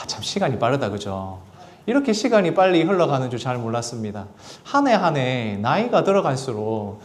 참 시간이 빠르다, 그죠? 이렇게 시간이 빨리 흘러가는 줄 잘 몰랐습니다. 한 해 한 해 나이가 들어갈수록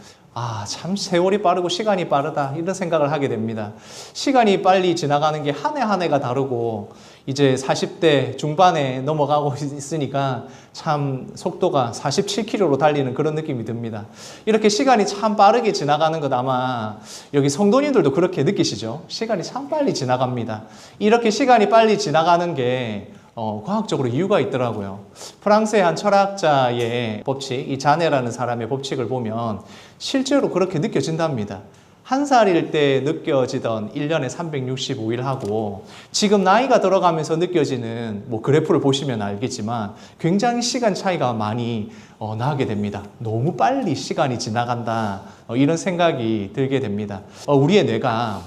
참 세월이 빠르고 시간이 빠르다 이런 생각을 하게 됩니다. 시간이 빨리 지나가는 게 한 해 한 해가 다르고 이제 40대 중반에 넘어가고 있으니까 참 속도가 47km로 달리는 그런 느낌이 듭니다. 이렇게 시간이 참 빠르게 지나가는 것 아마 여기 성도님들도 그렇게 느끼시죠? 시간이 참 빨리 지나갑니다. 이렇게 시간이 빨리 지나가는 게 과학적으로 이유가 있더라고요. 프랑스의 한 철학자의 법칙, 이 자네라는 사람의 법칙을 보면 실제로 그렇게 느껴진답니다. 한 살일 때 느껴지던 1년에 365일하고 지금 나이가 들어가면서 느껴지는 그래프를 보시면 알겠지만 굉장히 시간 차이가 많이 나게 됩니다. 너무 빨리 시간이 지나간다. 이런 생각이 들게 됩니다. 우리의 뇌가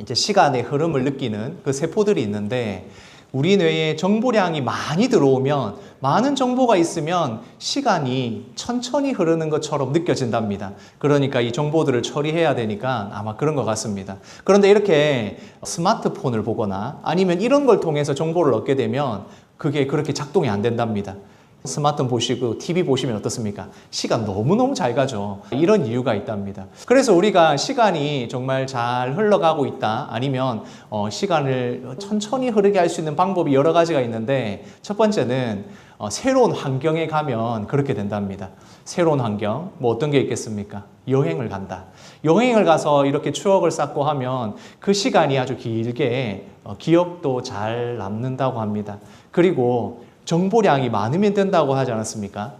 이제 시간의 흐름을 느끼는 그 세포들이 있는데 우리 뇌에 정보량이 많이 들어오면 많은 정보가 있으면 시간이 천천히 흐르는 것처럼 느껴진답니다. 그러니까 이 정보들을 처리해야 되니까 아마 그런 것 같습니다. 그런데 이렇게 스마트폰을 보거나 아니면 이런 걸 통해서 정보를 얻게 되면 그게 그렇게 작동이 안 된답니다. 스마트폰 보시고 TV 보시면 어떻습니까? 시간 너무너무 잘 가죠. 이런 이유가 있답니다. 그래서 우리가 시간이 정말 잘 흘러가고 있다 아니면 시간을 천천히 흐르게 할 수 있는 방법이 여러 가지가 있는데 첫 번째는 새로운 환경에 가면 그렇게 된답니다. 새로운 환경, 어떤 게 있겠습니까? 여행을 간다. 여행을 가서 이렇게 추억을 쌓고 하면 그 시간이 아주 길게 기억도 잘 남는다고 합니다. 그리고 정보량이 많으면 된다고 하지 않았습니까?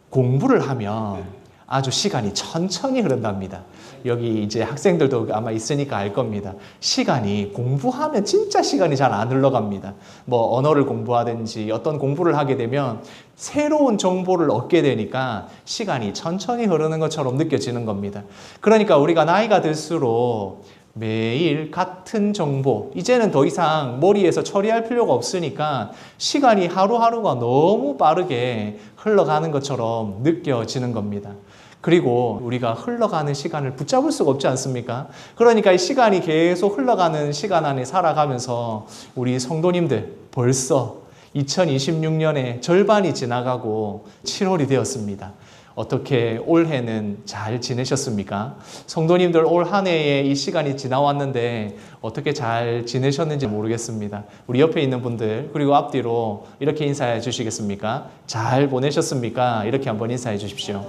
공부를 하면 아주 시간이 천천히 흐른답니다. 여기 이제 학생들도 아마 있으니까 알 겁니다. 시간이 공부하면 진짜 시간이 잘 안 흘러갑니다. 언어를 공부하든지 어떤 공부를 하게 되면 새로운 정보를 얻게 되니까 시간이 천천히 흐르는 것처럼 느껴지는 겁니다. 그러니까 우리가 나이가 들수록 매일 같은 정보, 이제는 더 이상 머리에서 처리할 필요가 없으니까 시간이 하루하루가 너무 빠르게 흘러가는 것처럼 느껴지는 겁니다. 그리고 우리가 흘러가는 시간을 붙잡을 수가 없지 않습니까? 그러니까 이 시간이 계속 흘러가는 시간 안에 살아가면서 우리 성도님들 벌써 2026년의 절반이 지나가고 7월이 되었습니다. 어떻게 올해는 잘 지내셨습니까? 성도님들 올 한 해의 이 시간이 지나왔는데 어떻게 잘 지내셨는지 모르겠습니다. 우리 옆에 있는 분들 그리고 앞뒤로 이렇게 인사해 주시겠습니까? 잘 보내셨습니까? 이렇게 한번 인사해 주십시오.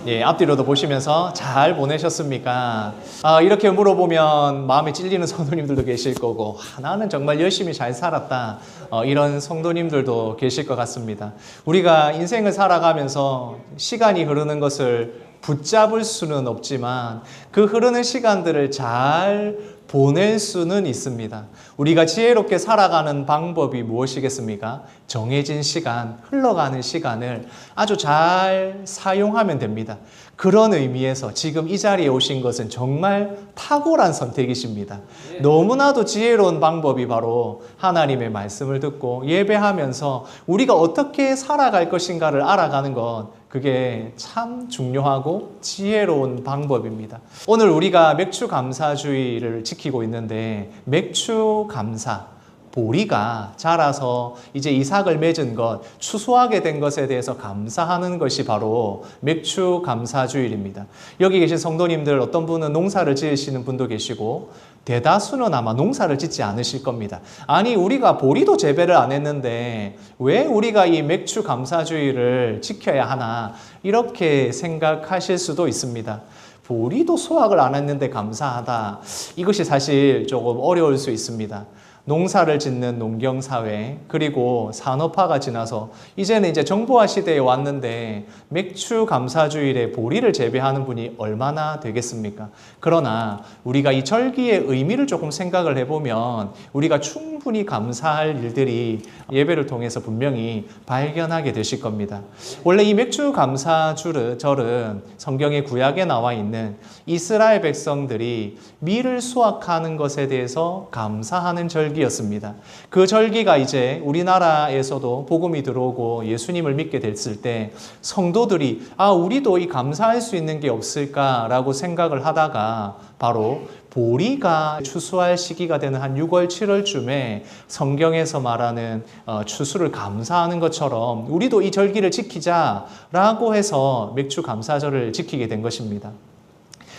예, 앞뒤로도 보시면서 잘 보내셨습니까? 이렇게 물어보면 마음에 찔리는 성도님들도 계실 거고 나는 정말 열심히 잘 살았다 이런 성도님들도 계실 것 같습니다. 우리가 인생을 살아가면서 시간이 흐르는 것을 붙잡을 수는 없지만 그 흐르는 시간들을 잘 보낼 수는 있습니다. 우리가 지혜롭게 살아가는 방법이 무엇이겠습니까? 정해진 시간, 흘러가는 시간을 아주 잘 사용하면 됩니다. 그런 의미에서 지금 이 자리에 오신 것은 정말 탁월한 선택이십니다. 너무나도 지혜로운 방법이 바로 하나님의 말씀을 듣고 예배하면서 우리가 어떻게 살아갈 것인가를 알아가는 것, 그게 참 중요하고 지혜로운 방법입니다. 오늘 우리가 맥추감사주의를 지키고 있는데 맥추감사, 보리가 자라서 이제 이삭을 맺은 것, 추수하게 된 것에 대해서 감사하는 것이 바로 맥추감사주일입니다. 여기 계신 성도님들 어떤 분은 농사를 지으시는 분도 계시고 대다수는 아마 농사를 짓지 않으실 겁니다. 아니 우리가 보리도 재배를 안 했는데 왜 우리가 이 맥추감사주의를 지켜야 하나 이렇게 생각하실 수도 있습니다. 보리도 수확을 안 했는데 감사하다. 이것이 사실 조금 어려울 수 있습니다. 농사를 짓는 농경사회 그리고 산업화가 지나서 이제는 이제 정보화 시대에 왔는데 맥추감사주일에 보리를 재배하는 분이 얼마나 되겠습니까? 그러나 우리가 이 절기의 의미를 조금 생각을 해보면 우리가 충분히 감사할 일들이 예배를 통해서 분명히 발견하게 되실 겁니다. 원래 이 맥추감사절은 성경의 구약에 나와 있는 이스라엘 백성들이 밀을 수확하는 것에 대해서 감사하는 절기 절기였습니다. 그 절기가 이제 우리나라에서도 복음이 들어오고 예수님을 믿게 됐을 때 성도들이 우리도 이 감사할 수 있는 게 없을까라고 생각을 하다가 바로 보리가 추수할 시기가 되는 한 6월, 7월쯤에 성경에서 말하는 추수를 감사하는 것처럼 우리도 이 절기를 지키자라고 해서 맥주 감사절을 지키게 된 것입니다.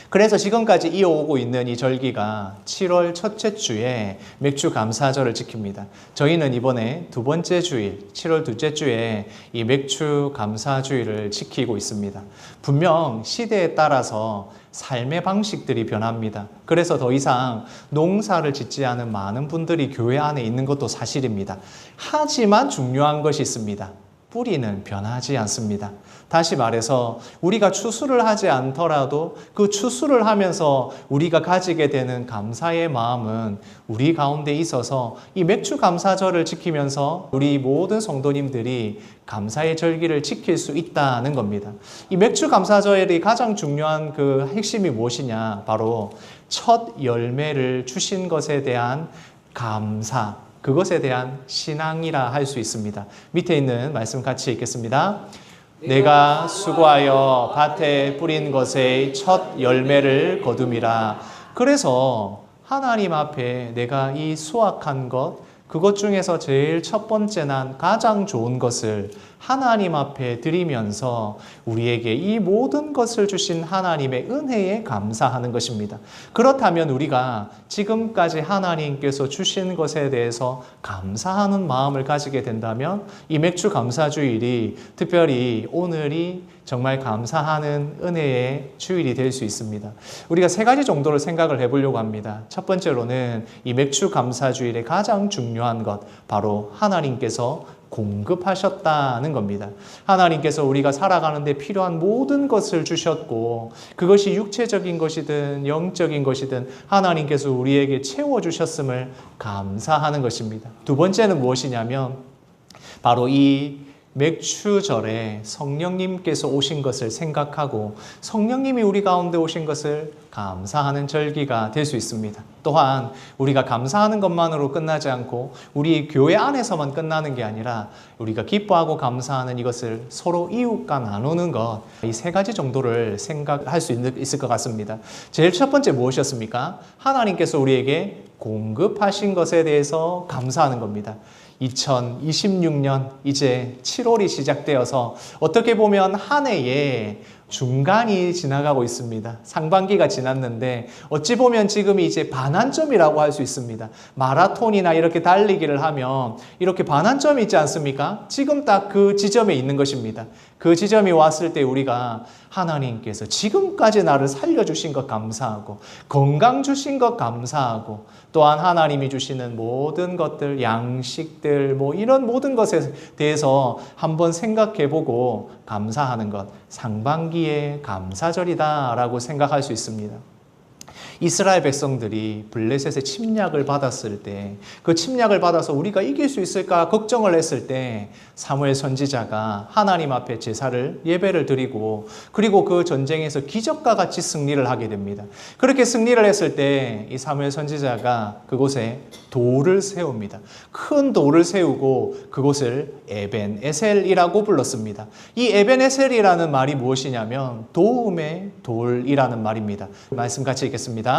그래서 지금까지 이어오고 있는 이 절기가 7월 첫째 주에 맥주 감사절을 지킵니다. 저희는 이번에 두 번째 주일, 7월 둘째 주에 이 맥주 감사주일을 지키고 있습니다. 분명 시대에 따라서 삶의 방식들이 변합니다. 그래서 더 이상 농사를 짓지 않은 많은 분들이 교회 안에 있는 것도 사실입니다. 하지만 중요한 것이 있습니다. 뿌리는 변하지 않습니다. 다시 말해서 우리가 추수를 하지 않더라도 그 추수를 하면서 우리가 가지게 되는 감사의 마음은 우리 가운데 있어서 이 맥주 감사절을 지키면서 우리 모든 성도님들이 감사의 절기를 지킬 수 있다는 겁니다. 이 맥주 감사절이 가장 중요한 그 핵심이 무엇이냐? 바로 첫 열매를 주신 것에 대한 감사, 그것에 대한 신앙이라 할 수 있습니다. 밑에 있는 말씀 같이 읽겠습니다. 내가 수고하여 밭에 뿌린 것의 첫 열매를 거둠이라. 그래서 하나님 앞에 내가 이 수확한 것, 그것 중에서 제일 첫 번째 난 가장 좋은 것을 하나님 앞에 드리면서 우리에게 이 모든 것을 주신 하나님의 은혜에 감사하는 것입니다. 그렇다면 우리가 지금까지 하나님께서 주신 것에 대해서 감사하는 마음을 가지게 된다면 이 맥주 감사주일이 특별히 오늘이 정말 감사하는 은혜의 주일이 될 수 있습니다. 우리가 세 가지 정도를 생각을 해보려고 합니다. 첫 번째로는 이 맥주 감사주일의 가장 중요한 것, 바로 하나님께서 공급하셨다는 겁니다. 하나님께서 우리가 살아가는데 필요한 모든 것을 주셨고 그것이 육체적인 것이든 영적인 것이든 하나님께서 우리에게 채워주셨음을 감사하는 것입니다. 두 번째는 무엇이냐면 바로 이 맥주절에 성령님께서 오신 것을 생각하고 성령님이 우리 가운데 오신 것을 감사하는 절기가 될 수 있습니다. 또한 우리가 감사하는 것만으로 끝나지 않고 우리 교회 안에서만 끝나는 게 아니라 우리가 기뻐하고 감사하는 이것을 서로 이웃과 나누는 것, 이 세 가지 정도를 생각할 수 있을 것 같습니다. 제일 첫 번째 무엇이었습니까? 하나님께서 우리에게 공급하신 것에 대해서 감사하는 겁니다. 2026년 이제 7월이 시작되어서 어떻게 보면 한 해에 중간이 지나가고 있습니다. 상반기가 지났는데 어찌 보면 지금이 이제 반환점이라고 할 수 있습니다. 마라톤이나 이렇게 달리기를 하면 이렇게 반환점이 있지 않습니까? 지금 딱 그 지점에 있는 것입니다. 그 지점이 왔을 때 우리가 하나님께서 지금까지 나를 살려주신 것 감사하고 건강 주신 것 감사하고 또한 하나님이 주시는 모든 것들, 양식들 이런 모든 것에 대해서 한번 생각해보고 감사하는 것, 상반기의 감사절이다라고 생각할 수 있습니다. 이스라엘 백성들이 블레셋의 침략을 받았을 때 그 침략을 받아서 우리가 이길 수 있을까 걱정을 했을 때 사무엘 선지자가 하나님 앞에 제사를 예배를 드리고 그리고 그 전쟁에서 기적과 같이 승리를 하게 됩니다. 그렇게 승리를 했을 때 이 사무엘 선지자가 그곳에 돌을 세웁니다. 큰 돌을 세우고 그곳을 에벤에셀이라고 불렀습니다. 이 에벤에셀이라는 말이 무엇이냐면 도움의 돌이라는 말입니다. 말씀 같이 읽겠습니다.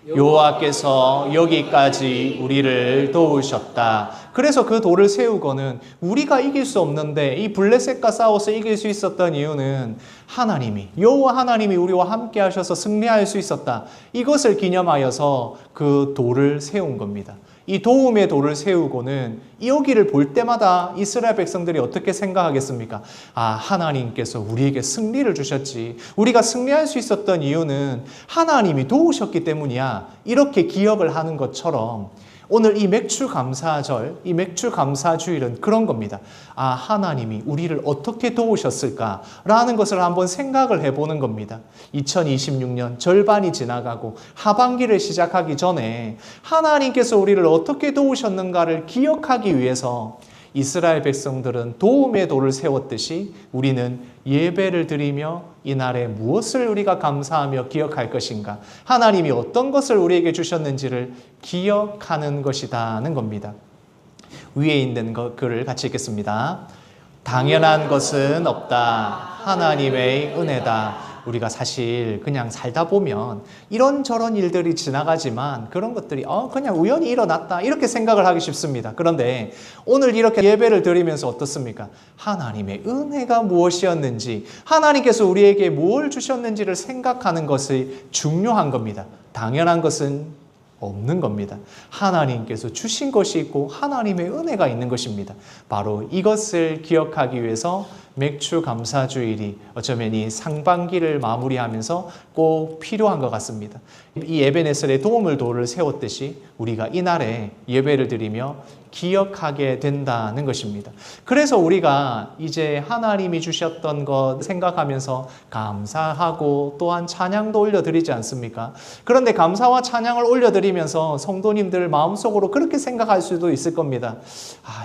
여호와께서 여기까지 우리를 도우셨다. 그래서 그 돌을 세우고는 우리가 이길 수 없는데 이 블레셋과 싸워서 이길 수 있었던 이유는 하나님이, 여호와 하나님이 우리와 함께 하셔서 승리할 수 있었다. 이것을 기념하여서 그 돌을 세운 겁니다. 이 도움의 돌을 세우고는 여기를 볼 때마다 이스라엘 백성들이 어떻게 생각하겠습니까? 하나님께서 우리에게 승리를 주셨지. 우리가 승리할 수 있었던 이유는 하나님이 도우셨기 때문이야. 이렇게 기억을 하는 것처럼 오늘 이 맥주 감사절, 이 맥주 감사주일은 그런 겁니다. 하나님이 우리를 어떻게 도우셨을까라는 것을 한번 생각을 해보는 겁니다. 2026년 절반이 지나가고 하반기를 시작하기 전에 하나님께서 우리를 어떻게 도우셨는가를 기억하기 위해서 이스라엘 백성들은 도움의 돌을 세웠듯이 우리는 예배를 드리며 이날에 무엇을 우리가 감사하며 기억할 것인가, 하나님이 어떤 것을 우리에게 주셨는지를 기억하는 것이다는 겁니다. 위에 있는 글을 같이 읽겠습니다. 당연한 것은 없다. 하나님의 은혜다. 우리가 사실 그냥 살다 보면 이런저런 일들이 지나가지만 그런 것들이 그냥 우연히 일어났다 이렇게 생각을 하기 쉽습니다. 그런데 오늘 이렇게 예배를 드리면서 어떻습니까? 하나님의 은혜가 무엇이었는지, 하나님께서 우리에게 뭘 주셨는지를 생각하는 것이 중요한 겁니다. 당연한 것은 없는 겁니다. 하나님께서 주신 것이 있고 하나님의 은혜가 있는 것입니다. 바로 이것을 기억하기 위해서 맥주 감사주일이 어쩌면 이 상반기를 마무리하면서 꼭 필요한 것 같습니다. 이 에베네셀의 도움을 돌을 세웠듯이 우리가 이날에 예배를 드리며 기억하게 된다는 것입니다. 그래서 우리가 이제 하나님이 주셨던 것 생각하면서 감사하고 또한 찬양도 올려드리지 않습니까? 그런데 감사와 찬양을 올려드리면서 성도님들 마음속으로 그렇게 생각할 수도 있을 겁니다.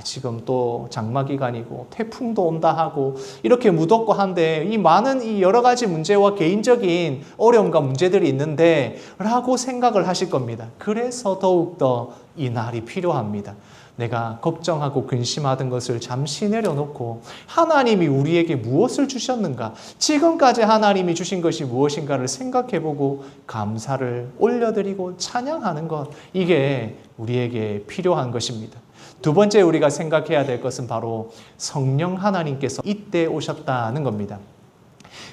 지금 또 장마기간이고 태풍도 온다 하고 이렇게 무덥고 한데 이 많은 이 여러 가지 문제와 개인적인 어려움과 문제들이 있는데 라고 생각을 하실 겁니다. 그래서 더욱더 이 날이 필요합니다. 내가 걱정하고 근심하던 것을 잠시 내려놓고 하나님이 우리에게 무엇을 주셨는가, 지금까지 하나님이 주신 것이 무엇인가를 생각해보고 감사를 올려드리고 찬양하는 것, 이게 우리에게 필요한 것입니다. 두 번째 우리가 생각해야 될 것은 바로 성령 하나님께서 이때 오셨다는 겁니다.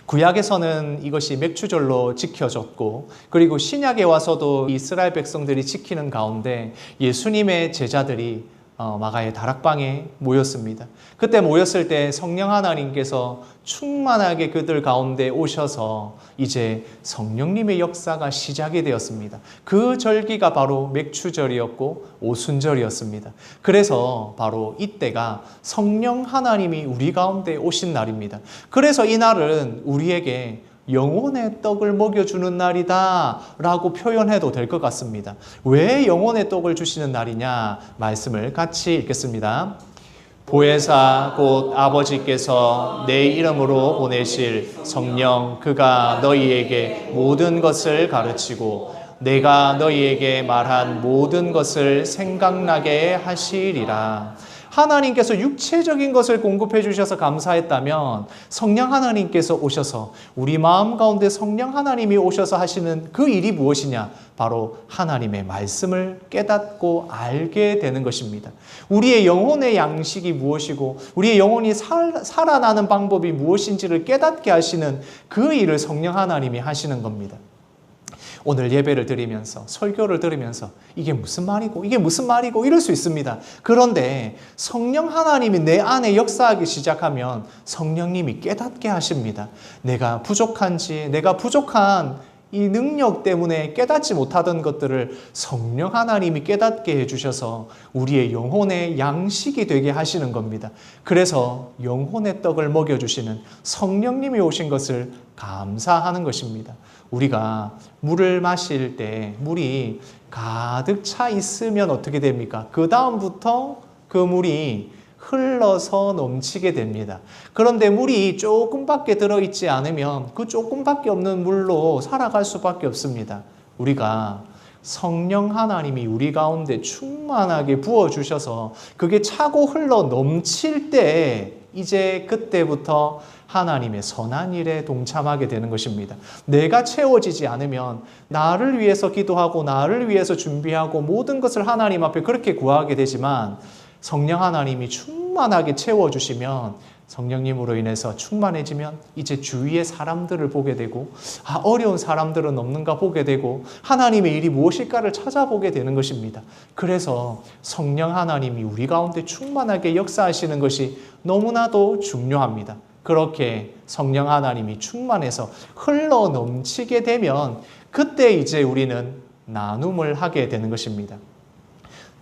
구약에서는 이것이 맥주절로 지켜졌고, 그리고 신약에 와서도 이스라엘 백성들이 지키는 가운데 예수님의 제자들이 마가의 다락방에 모였습니다. 그때 모였을 때 성령 하나님께서 충만하게 그들 가운데 오셔서 이제 성령님의 역사가 시작이 되었습니다. 그 절기가 바로 맥주절이었고 오순절이었습니다. 그래서 바로 이때가 성령 하나님이 우리 가운데 오신 날입니다. 그래서 이 날은 우리에게 영혼의 떡을 먹여주는 날이다 라고 표현해도 될 것 같습니다. 왜 영혼의 떡을 주시는 날이냐? 말씀을 같이 읽겠습니다. 보혜사 곧 아버지께서 내 이름으로 보내실 성령, 그가 너희에게 모든 것을 가르치고 내가 너희에게 말한 모든 것을 생각나게 하시리라. 하나님께서 육체적인 것을 공급해 주셔서 감사했다면 성령 하나님께서 오셔서 우리 마음 가운데 성령 하나님이 오셔서 하시는 그 일이 무엇이냐? 바로 하나님의 말씀을 깨닫고 알게 되는 것입니다. 우리의 영혼의 양식이 무엇이고 우리의 영혼이 살아나는 방법이 무엇인지를 깨닫게 하시는 그 일을 성령 하나님이 하시는 겁니다. 오늘 예배를 드리면서 설교를 들으면서 이게 무슨 말이고 이럴 수 있습니다. 그런데 성령 하나님이 내 안에 역사하기 시작하면 성령님이 깨닫게 하십니다. 내가 부족한지, 내가 부족한 이 능력 때문에 깨닫지 못하던 것들을 성령 하나님이 깨닫게 해주셔서 우리의 영혼의 양식이 되게 하시는 겁니다. 그래서 영혼의 떡을 먹여주시는 성령님이 오신 것을 감사하는 것입니다. 우리가 물을 마실 때 물이 가득 차 있으면 어떻게 됩니까? 그 다음부터 그 물이 흘러서 넘치게 됩니다. 그런데 물이 조금밖에 들어있지 않으면 그 조금밖에 없는 물로 살아갈 수밖에 없습니다. 우리가 성령 하나님이 우리 가운데 충만하게 부어주셔서 그게 차고 흘러 넘칠 때 이제 그때부터 하나님의 선한 일에 동참하게 되는 것입니다. 내가 채워지지 않으면 나를 위해서 기도하고 나를 위해서 준비하고 모든 것을 하나님 앞에 그렇게 구하게 되지만 성령 하나님이 충만하게 채워주시면 성령님으로 인해서 충만해지면 이제 주위의 사람들을 보게 되고 어려운 사람들은 없는가 보게 되고 하나님의 일이 무엇일까를 찾아보게 되는 것입니다. 그래서 성령 하나님이 우리 가운데 충만하게 역사하시는 것이 너무나도 중요합니다. 그렇게 성령 하나님이 충만해서 흘러 넘치게 되면 그때 이제 우리는 나눔을 하게 되는 것입니다.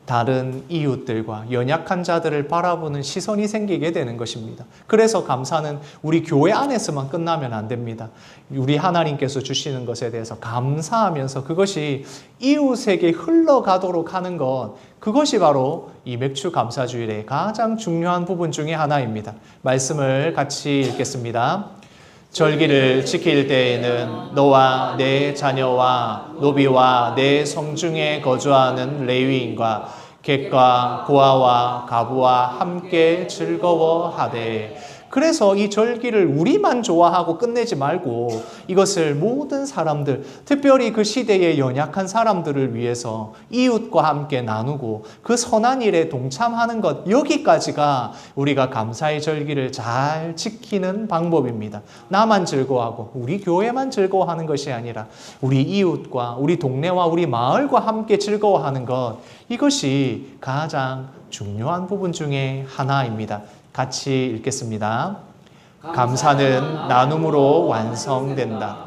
다른 이웃들과 연약한 자들을 바라보는 시선이 생기게 되는 것입니다. 그래서 감사는 우리 교회 안에서만 끝나면 안 됩니다. 우리 하나님께서 주시는 것에 대해서 감사하면서 그것이 이웃에게 흘러가도록 하는 것, 그것이 바로 이 맥주 감사주일의 가장 중요한 부분 중에 하나입니다. 말씀을 같이 읽겠습니다. 절기를 지킬 때에는 너와 내 자녀와 노비와 내 성중에 거주하는 레위인과 객과 고아와 가부와 함께 즐거워하되. 그래서 이 절기를 우리만 좋아하고 끝내지 말고 이것을 모든 사람들, 특별히 그 시대의 연약한 사람들을 위해서 이웃과 함께 나누고 그 선한 일에 동참하는 것, 여기까지가 우리가 감사의 절기를 잘 지키는 방법입니다. 나만 즐거워하고 우리 교회만 즐거워하는 것이 아니라 우리 이웃과 우리 동네와 우리 마을과 함께 즐거워하는 것, 이것이 가장 중요한 부분 중에 하나입니다. 같이 읽겠습니다. 감사는 나눔으로 완성된다.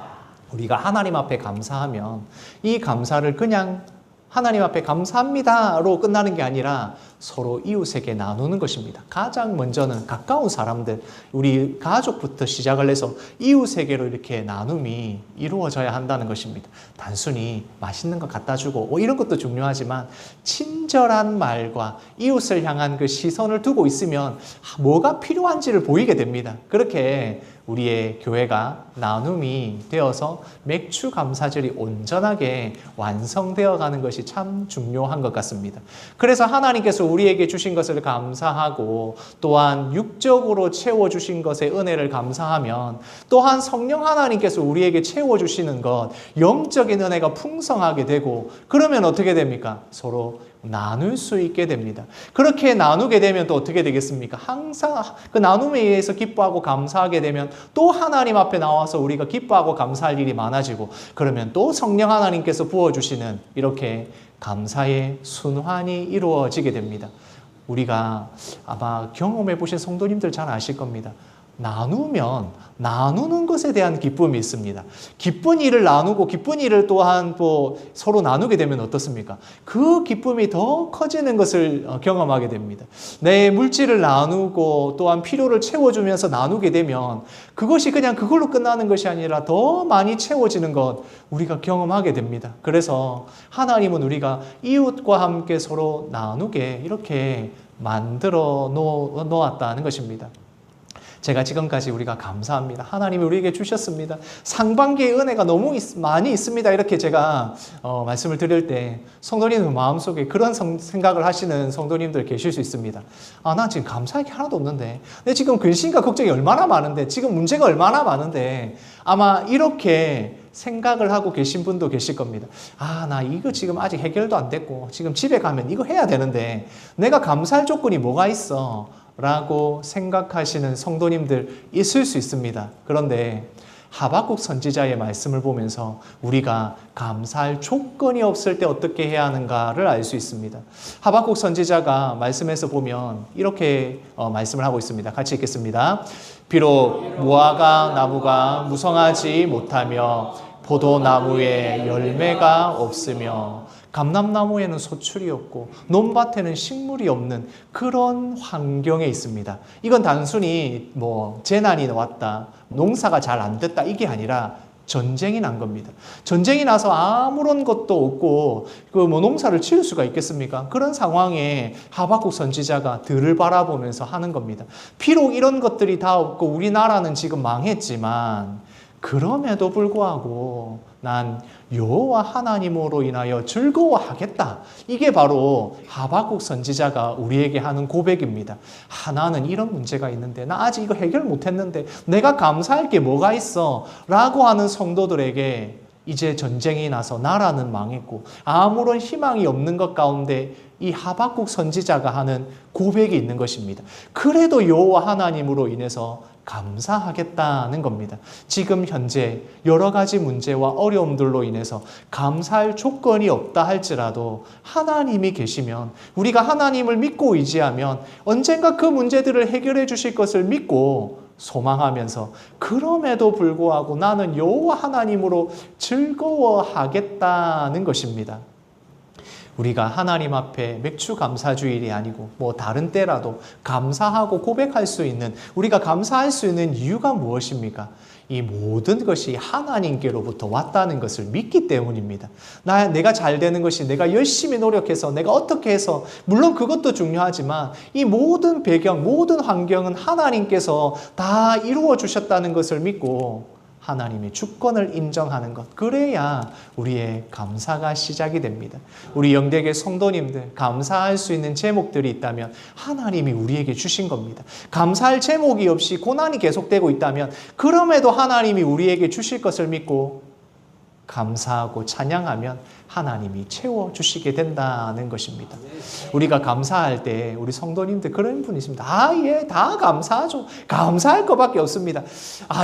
우리가 하나님 앞에 감사하면 이 감사를 그냥 하나님 앞에 감사합니다로 끝나는 게 아니라 서로 이웃에게 나누는 것입니다. 가장 먼저는 가까운 사람들, 우리 가족부터 시작을 해서 이웃에게로 이렇게 나눔이 이루어져야 한다는 것입니다. 단순히 맛있는 거 갖다 주고 이런 것도 중요하지만 친절한 말과 이웃을 향한 그 시선을 두고 있으면 뭐가 필요한지를 보이게 됩니다. 그렇게 우리의 교회가 나눔이 되어서 맥주 감사절이 온전하게 완성되어 가는 것이 참 중요한 것 같습니다. 그래서 하나님께서 우리에게 주신 것을 감사하고 또한 육적으로 채워주신 것의 은혜를 감사하면 또한 성령 하나님께서 우리에게 채워주시는 것, 영적인 은혜가 풍성하게 되고 그러면 어떻게 됩니까? 서로 나눌 수 있게 됩니다. 그렇게 나누게 되면 또 어떻게 되겠습니까? 항상 그 나눔에 의해서 기뻐하고 감사하게 되면 또 하나님 앞에 나와서 우리가 기뻐하고 감사할 일이 많아지고 그러면 또 성령 하나님께서 부어주시는 이렇게 감사의 순환이 이루어지게 됩니다. 우리가 아마 경험해 보신 성도님들 잘 아실 겁니다. 나누면 나누는 것에 대한 기쁨이 있습니다. 기쁜 일을 나누고 기쁜 일을 또한 또 서로 나누게 되면 어떻습니까? 그 기쁨이 더 커지는 것을 경험하게 됩니다. 내 물질을 나누고 또한 필요를 채워주면서 나누게 되면 그것이 그냥 그걸로 끝나는 것이 아니라 더 많이 채워지는 것 우리가 경험하게 됩니다. 그래서 하나님은 우리가 이웃과 함께 서로 나누게 이렇게 만들어 놓았다는 것입니다. 제가 지금까지 우리가 감사합니다. 하나님이 우리에게 주셨습니다. 상반기의 은혜가 너무 많이 있습니다. 이렇게 제가 말씀을 드릴 때 성도님들 마음속에 그런 생각을 하시는 성도님들 계실 수 있습니다. 나 지금 감사할 게 하나도 없는데 내 지금 근심과 걱정이 얼마나 많은데 지금 문제가 얼마나 많은데 아마 이렇게 생각을 하고 계신 분도 계실 겁니다. 나 이거 지금 아직 해결도 안 됐고 지금 집에 가면 이거 해야 되는데 내가 감사할 조건이 뭐가 있어? 라고 생각하시는 성도님들 있을 수 있습니다. 그런데 하박국 선지자의 말씀을 보면서 우리가 감사할 조건이 없을 때 어떻게 해야 하는가를 알 수 있습니다. 하박국 선지자가 말씀에서 보면 이렇게 말씀을 하고 있습니다. 같이 읽겠습니다. 비록 무화과 나무가 무성하지 못하며 포도나무에 열매가 없으며 감람나무에는 소출이 없고 논밭에는 식물이 없는 그런 환경에 있습니다. 이건 단순히 재난이 왔다, 농사가 잘 안 됐다 이게 아니라 전쟁이 난 겁니다. 전쟁이 나서 아무런 것도 없고 농사를 지을 수가 있겠습니까? 그런 상황에 하박국 선지자가 들을 바라보면서 하는 겁니다. 비록 이런 것들이 다 없고 우리나라는 지금 망했지만 그럼에도 불구하고 난 여호와 하나님으로 인하여 즐거워하겠다. 이게 바로 하박국 선지자가 우리에게 하는 고백입니다. 나는 이런 문제가 있는데 나 아직 이거 해결 못했는데 내가 감사할 게 뭐가 있어? 라고 하는 성도들에게 이제 전쟁이 나서 나라는 망했고 아무런 희망이 없는 것 가운데 이 하박국 선지자가 하는 고백이 있는 것입니다. 그래도 여호와 하나님으로 인해서 감사하겠다는 겁니다. 지금 현재 여러 가지 문제와 어려움들로 인해서 감사할 조건이 없다 할지라도 하나님이 계시면 우리가 하나님을 믿고 의지하면 언젠가 그 문제들을 해결해 주실 것을 믿고 소망하면서 그럼에도 불구하고 나는 여호와 하나님으로 즐거워하겠다는 것입니다. 우리가 하나님 앞에 맥주 감사주일이 아니고 뭐 다른 때라도 감사하고 고백할 수 있는, 우리가 감사할 수 있는 이유가 무엇입니까? 이 모든 것이 하나님께로부터 왔다는 것을 믿기 때문입니다. 내가 잘 되는 것이, 내가 열심히 노력해서, 내가 어떻게 해서, 물론 그것도 중요하지만 이 모든 배경, 모든 환경은 하나님께서 다 이루어 주셨다는 것을 믿고 하나님의 주권을 인정하는 것, 그래야 우리의 감사가 시작이 됩니다. 우리 영대계 성도님들, 감사할 수 있는 제목들이 있다면 하나님이 우리에게 주신 겁니다. 감사할 제목이 없이 고난이 계속되고 있다면 그럼에도 하나님이 우리에게 주실 것을 믿고 감사하고 찬양하면 하나님이 채워주시게 된다는 것입니다. 우리가 감사할 때 우리 성도님들 그런 분이 있습니다. 예, 다 감사하죠. 감사할 것밖에 없습니다.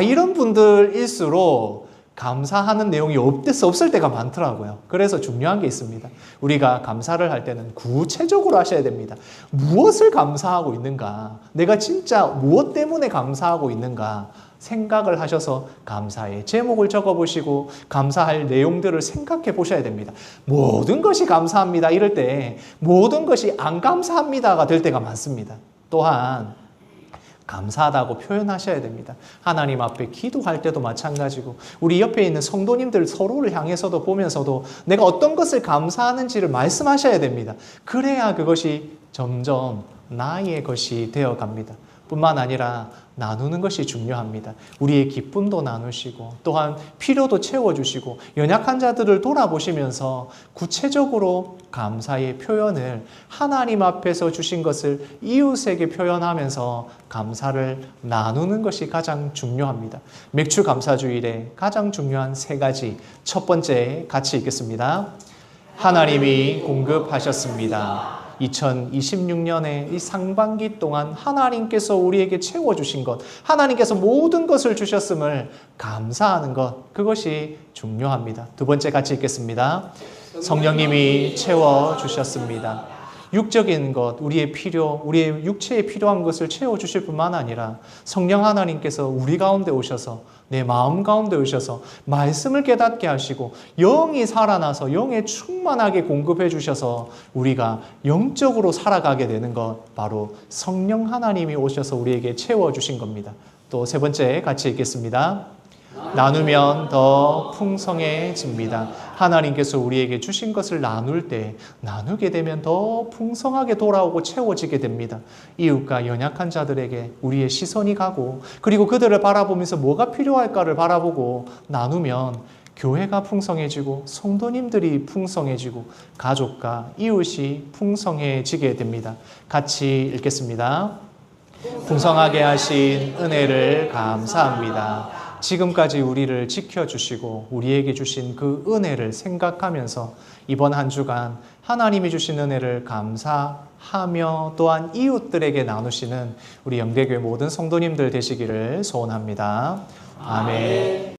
이런 분들일수록 감사하는 내용이 없을 때가 많더라고요. 그래서 중요한 게 있습니다. 우리가 감사를 할 때는 구체적으로 하셔야 됩니다. 무엇을 감사하고 있는가? 내가 진짜 무엇 때문에 감사하고 있는가? 생각을 하셔서 감사의 제목을 적어보시고 감사할 내용들을 생각해 보셔야 됩니다. 모든 것이 감사합니다 이럴 때 모든 것이 안 감사합니다가 될 때가 많습니다. 또한 감사하다고 표현하셔야 됩니다. 하나님 앞에 기도할 때도 마찬가지고 우리 옆에 있는 성도님들 서로를 향해서도 보면서도 내가 어떤 것을 감사하는지를 말씀하셔야 됩니다. 그래야 그것이 점점 나의 것이 되어갑니다. 뿐만 아니라 나누는 것이 중요합니다. 우리의 기쁨도 나누시고 또한 필요도 채워주시고 연약한 자들을 돌아보시면서 구체적으로 감사의 표현을 하나님 앞에서 주신 것을 이웃에게 표현하면서 감사를 나누는 것이 가장 중요합니다. 맥주 감사주일에 가장 중요한 3가지. 첫 번째 같이 읽겠습니다. 하나님이 공급하셨습니다. 2026년의 이 상반기 동안 하나님께서 우리에게 채워주신 것, 하나님께서 모든 것을 주셨음을 감사하는 것, 그것이 중요합니다. 두 번째 같이 읽겠습니다. 성령님이 채워주셨습니다. 육적인 것, 우리의 필요, 우리의 육체에 필요한 것을 채워주실 뿐만 아니라 성령 하나님께서 우리 가운데 오셔서 내 마음 가운데 오셔서 말씀을 깨닫게 하시고 영이 살아나서 영에 충만하게 공급해 주셔서 우리가 영적으로 살아가게 되는 것, 바로 성령 하나님이 오셔서 우리에게 채워주신 겁니다. 또 3번째 같이 읽겠습니다. 나누면 더 풍성해집니다. 하나님께서 우리에게 주신 것을 나눌 때 나누게 되면 더 풍성하게 돌아오고 채워지게 됩니다. 이웃과 연약한 자들에게 우리의 시선이 가고 그리고 그들을 바라보면서 뭐가 필요할까를 바라보고 나누면 교회가 풍성해지고 성도님들이 풍성해지고 가족과 이웃이 풍성해지게 됩니다. 같이 읽겠습니다. 풍성하게 하신 은혜를 감사합니다. 지금까지 우리를 지켜주시고 우리에게 주신 그 은혜를 생각하면서 이번 한 주간 하나님이 주신 은혜를 감사하며 또한 이웃들에게 나누시는 우리 영대교회 모든 성도님들 되시기를 소원합니다. 아멘.